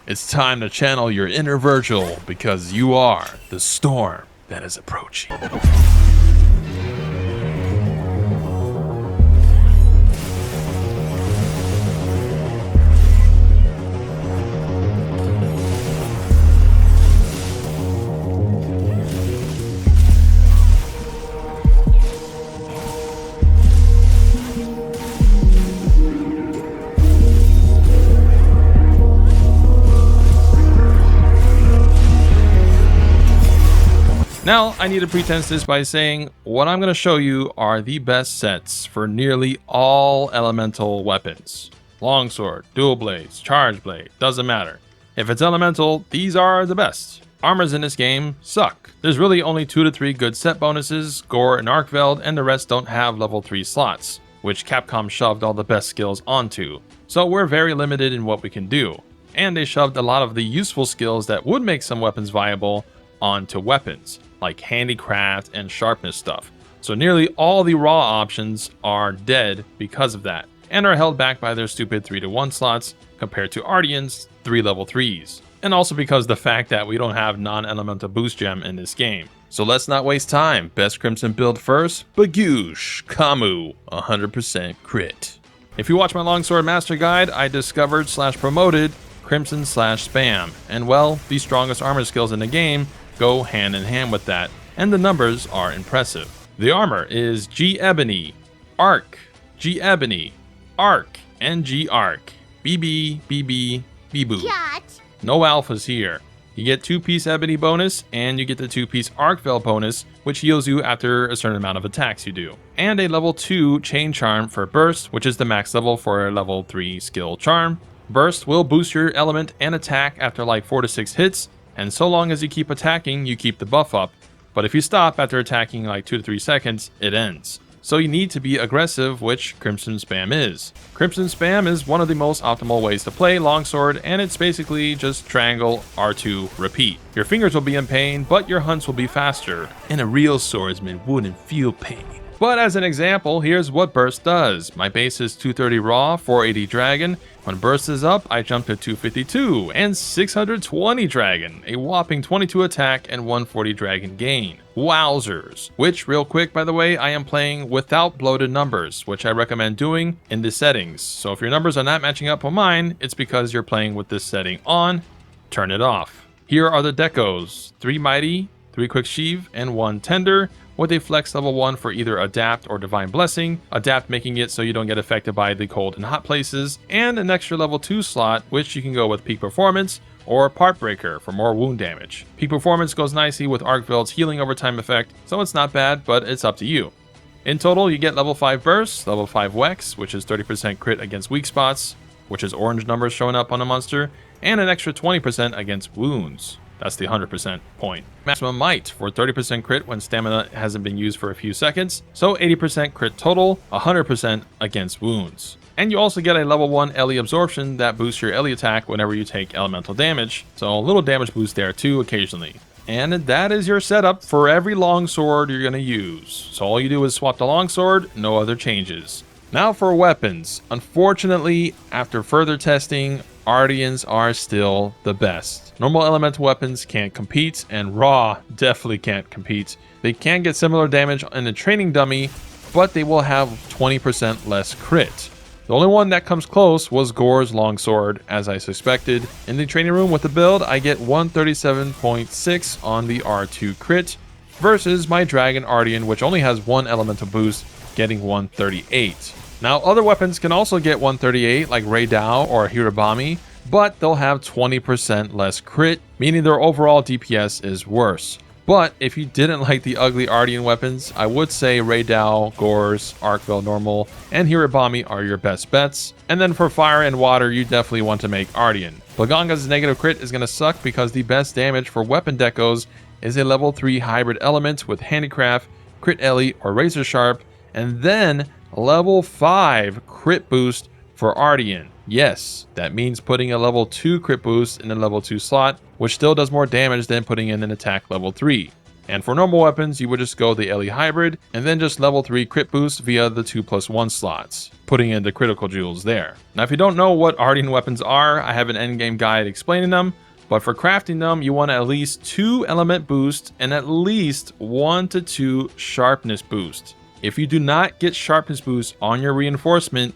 It's time to channel your inner Virgil because you are the storm that is approaching. Now, I need to pretense this by saying what I'm going to show you are the best sets for nearly all elemental weapons. Longsword, dual blades, charge blade, doesn't matter. If it's elemental, these are the best. Armors in this game suck. There's really only 2 to 3 good set bonuses, gore and arcveld, and the rest don't have level 3 slots, which Capcom shoved all the best skills onto. So we're very limited in what we can do. And they shoved a lot of the useful skills that would make some weapons viable onto weapons, like handicraft and sharpness stuff. So nearly all the raw options are dead because of that, and are held back by their stupid 3-to-1 slots compared to Ardian's 3 level 3s. And also because the fact that we don't have non-elemental boost gem in this game. So let's not waste time. Best Crimson build first, Bagoosh, Kamu, 100% crit. If you watch my Longsword Master Guide, I discovered / promoted Crimson / Spam, and well, the strongest armor skills in the game go hand in hand with that, and the numbers are impressive. The armor is G Ebony, Arc, G Ebony, Arc, and G Arc, BB, BB, BBoo. No alphas here. You get 2-piece Ebony bonus, and you get the 2-piece Arcveld bonus, which heals you after a certain amount of attacks you do. And a level 2 Chain Charm for Burst, which is the max level for a level 3 skill charm. Burst will boost your element and attack after like 4 to 6 hits, and so long as you keep attacking, you keep the buff up. But if you stop after attacking like 2 to 3 seconds, it ends. So you need to be aggressive, which Crimson Spam is. Crimson Spam is one of the most optimal ways to play Longsword, and it's basically just triangle, R2, repeat. Your fingers will be in pain, but your hunts will be faster, and a real swordsman wouldn't feel pain. But as an example, here's what Burst does. My base is 230 raw, 480 dragon. When Burst is up, I jump to 252 and 620 dragon, a whopping 22 attack and 140 dragon gain. Wowzers. Which, real quick by the way, I am playing without bloated numbers, which I recommend doing in the settings. So if your numbers are not matching up with mine, it's because you're playing with this setting on. Turn it off. Here are the decos: 3 mighty, 3 quick sheave, and 1 tender, with a flex level 1 for either adapt or divine blessing, adapt making it so you don't get affected by the cold and hot places, and an extra level 2 slot, which you can go with peak performance or part breaker for more wound damage. Peak performance goes nicely with Arcveld's healing over time effect, so it's not bad, but it's up to you. In total, you get level 5 burst, level 5 wex, which is 30% crit against weak spots, which is orange numbers showing up on a monster, and an extra 20% against wounds. That's the 100% point. Maximum might for 30% crit when stamina hasn't been used for a few seconds, so 80% crit total, 100% against wounds. And you also get a level 1 Ellie absorption that boosts your Ellie attack whenever you take elemental damage, so a little damage boost there too occasionally. And that is your setup for every longsword you're going to use. So all you do is swap the longsword, no other changes. Now for weapons. Unfortunately, after further testing, Ardians are still the best. Normal elemental weapons can't compete, and raw definitely can't compete. They can get similar damage in a training dummy, but they will have 20% less crit. The only one that comes close was Gore's longsword, as I suspected. In the training room with the build, I get 137.6 on the R2 crit, versus my Dragon Ardian, which only has 1 elemental boost, getting 138. Now, other weapons can also get 138, like Ray Dao or Hirabami, but they'll have 20% less crit, meaning their overall DPS is worse. But if you didn't like the ugly Ardian weapons, I would say Ray Dao, Gores, Arcveld Normal, and Hirabami are your best bets. And then for fire and water, you definitely want to make Ardian. Blagonga's negative crit is going to suck because the best damage for weapon decos is a level 3 hybrid element with handicraft, crit Ellie, or razor sharp, and then level 5 crit boost for Ardian. Yes, that means putting a level 2 crit boost in a level 2 slot, which still does more damage than putting in an attack level 3. And for normal weapons, you would just go the LE hybrid and then just level 3 crit boost via the 2+1 slots, putting in the critical jewels there. Now if you don't know what Ardian weapons are, I have an endgame guide explaining them, but for crafting them, you want at least 2 element boost and at least 1 to 2 sharpness boost. If you do not get sharpness boost on your reinforcement,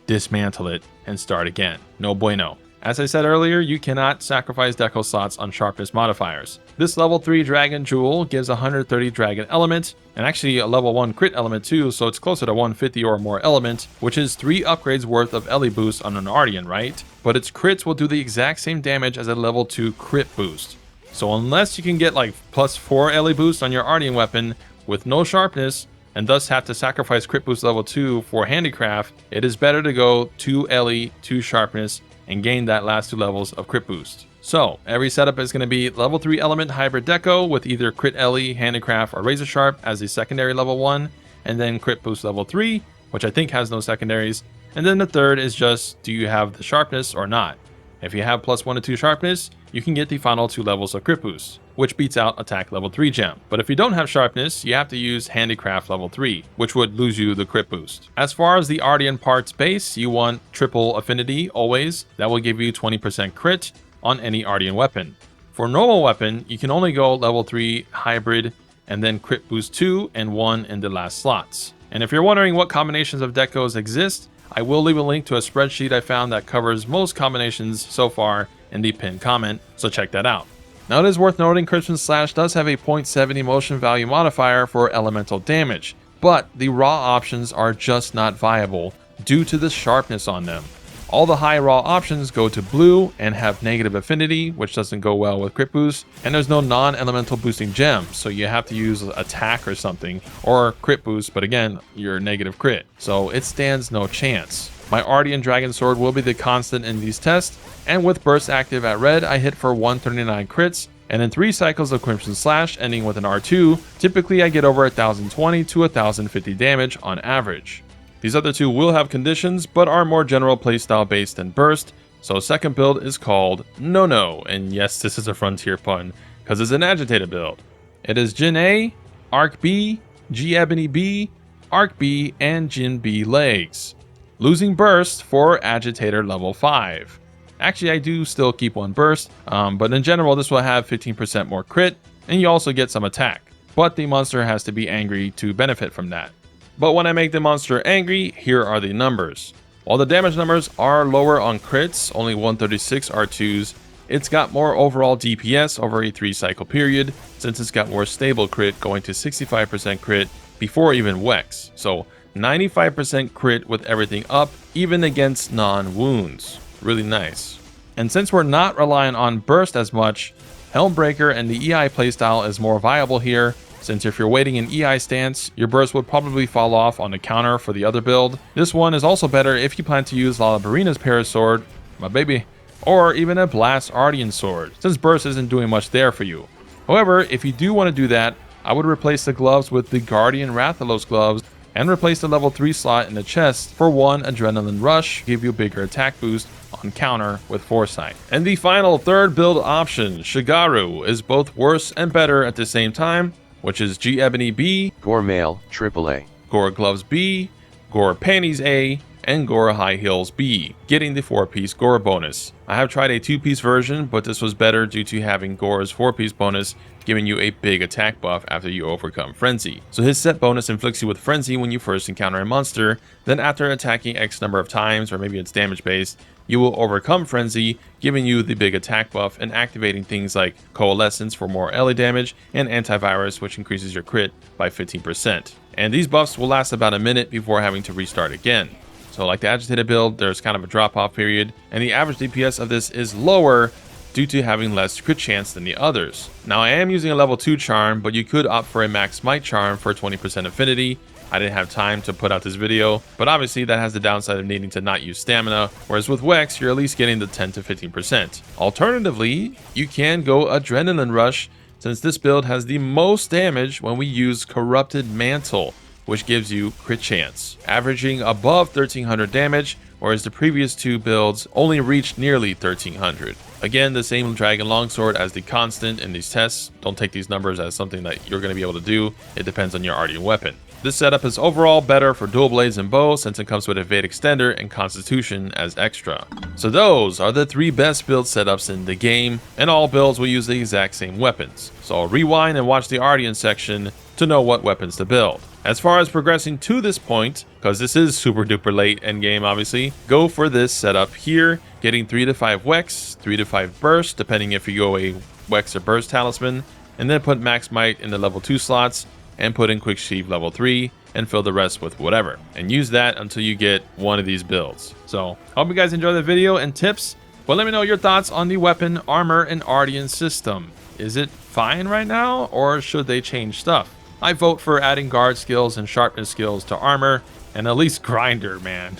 dismantle it and start again. No bueno. As I said earlier, you cannot sacrifice deco slots on sharpness modifiers. This level 3 dragon jewel gives 130 dragon element, and actually a level 1 crit element too, so it's closer to 150 or more element, which is 3 upgrades worth of LE boost on an Ardian, right? But its crits will do the exact same damage as a level 2 crit boost. So unless you can get like +4 LE boost on your Ardian weapon with no sharpness, and thus have to sacrifice crit boost level 2 for handicraft, it is better to go 2 LE, 2 sharpness, and gain that last 2 levels of crit boost. So every setup is going to be level 3 element hybrid deco with either crit LE, handicraft, or razor sharp as the secondary level 1, and then crit boost level 3, which I think has no secondaries, and then the third is just do you have the sharpness or not. If you have +1 to 2 sharpness, you can get the final 2 levels of crit boost, which beats out attack level 3 gem. But if you don't have sharpness, you have to use handicraft level 3, which would lose you the crit boost. As far as the Ardian parts base, you want triple affinity always. That will give you 20% crit on any Ardian weapon. For normal weapon, you can only go level 3 hybrid and then crit boost 2 and 1 in the last slots. And if you're wondering what combinations of decos exist, I will leave a link to a spreadsheet I found that covers most combinations so far in the pinned comment, so check that out. Now it is worth noting Crimson Slash does have a 0.7 emotion value modifier for elemental damage, but the raw options are just not viable due to the sharpness on them. All the high raw options go to blue and have negative affinity, which doesn't go well with crit boost, and there's no non-elemental boosting gem, so you have to use attack or something, or crit boost, but again, you're negative crit, so it stands no chance. My Ardian Dragon Sword will be the constant in these tests, and with burst active at red, I hit for 139 crits, and in 3 cycles of Crimson Slash ending with an R2, typically I get over 1020 to 1050 damage on average. These other 2 will have conditions, but are more general playstyle based than burst, so second build is called No, and yes, this is a frontier pun, because it's an agitated build. It is Jin A, Arc B, G Ebony B, Arc B, and Jin B legs. Losing burst for agitator level 5. Actually, I do still keep 1 burst, but in general this will have 15% more crit, and you also get some attack, but the monster has to be angry to benefit from that. But when I make the monster angry, here are the numbers. While the damage numbers are lower on crits, only 136 R2s, it's got more overall DPS over a 3 cycle period, since it's got more stable crit going to 65% crit before even Wex, so 95% crit with everything up, even against non-wounds. Really nice. And since we're not relying on burst as much, Helmbreaker and the EI playstyle is more viable here, since if you're waiting in EI stance, your burst would probably fall off on the counter for the other build. This one is also better if you plan to use Lalabarina's Parasword, my baby, or even a Blast Ardian Sword, since burst isn't doing much there for you. However, if you do want to do that, I would replace the gloves with the Guardian Rathalos gloves and replace the level 3 slot in the chest for 1 Adrenaline Rush, give you a bigger attack boost on counter with Foresight. And the final third build option, Shigaru, is both worse and better at the same time, which is G Ebony B, Gore Mail, AAA, Gore Gloves B, Gore Panties A, and Gore High Heels B, getting the 4-piece Gore bonus. I have tried a 2-piece version, but this was better due to having Gore's 4-piece bonus, giving you a big attack buff after you overcome Frenzy. So his set bonus inflicts you with Frenzy when you first encounter a monster, then after attacking X number of times, or maybe it's damage based, you will overcome Frenzy, giving you the big attack buff and activating things like Coalescence for more LA damage and Antivirus, which increases your crit by 15%. And these buffs will last about a minute before having to restart again. So like the agitated build, there's kind of a drop off period, and the average DPS of this is lower due to having less crit chance than the others. Now I am using a level 2 charm, but you could opt for a max might charm for 20% affinity. I didn't have time to put out this video, but obviously that has the downside of needing to not use stamina, whereas with Wex, you're at least getting the 10 to 15%. Alternatively, you can go Adrenaline Rush, since this build has the most damage when we use Corrupted Mantle, which gives you crit chance, averaging above 1300 damage whereas the previous two builds only reached nearly 1300. Again, the same dragon longsword as the constant in these tests. Don't take these numbers as something that you're going to be able to do. It depends on your arty weapon. This setup is overall better for dual blades and bow since it comes with evade extender and constitution as extra. So those are the 3 best build setups in the game, and all builds will use the exact same weapons. So I'll rewind and watch the Artian section to know what weapons to build. As far as progressing to this point, because this is super duper late endgame obviously, go for this setup here, getting 3 to 5 Wex, 3 to 5 Burst, depending if you go a Wex or Burst Talisman, and then put Max Might in the level 2 slots, and put in Quick Sheave level 3, and fill the rest with whatever. And use that until you get one of these builds. So, hope you guys enjoy the video and tips, but let me know your thoughts on the weapon, armor, and Artian system. Is it fine right now, or should they change stuff? I vote for adding guard skills and sharpness skills to armor, and at least grinder, man.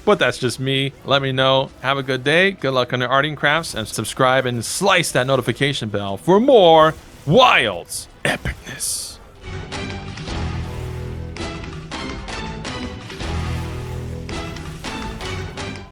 But that's just me. Let me know. Have a good day. Good luck on your Artian crafts, and subscribe and slice that notification bell for more Wilds epicness.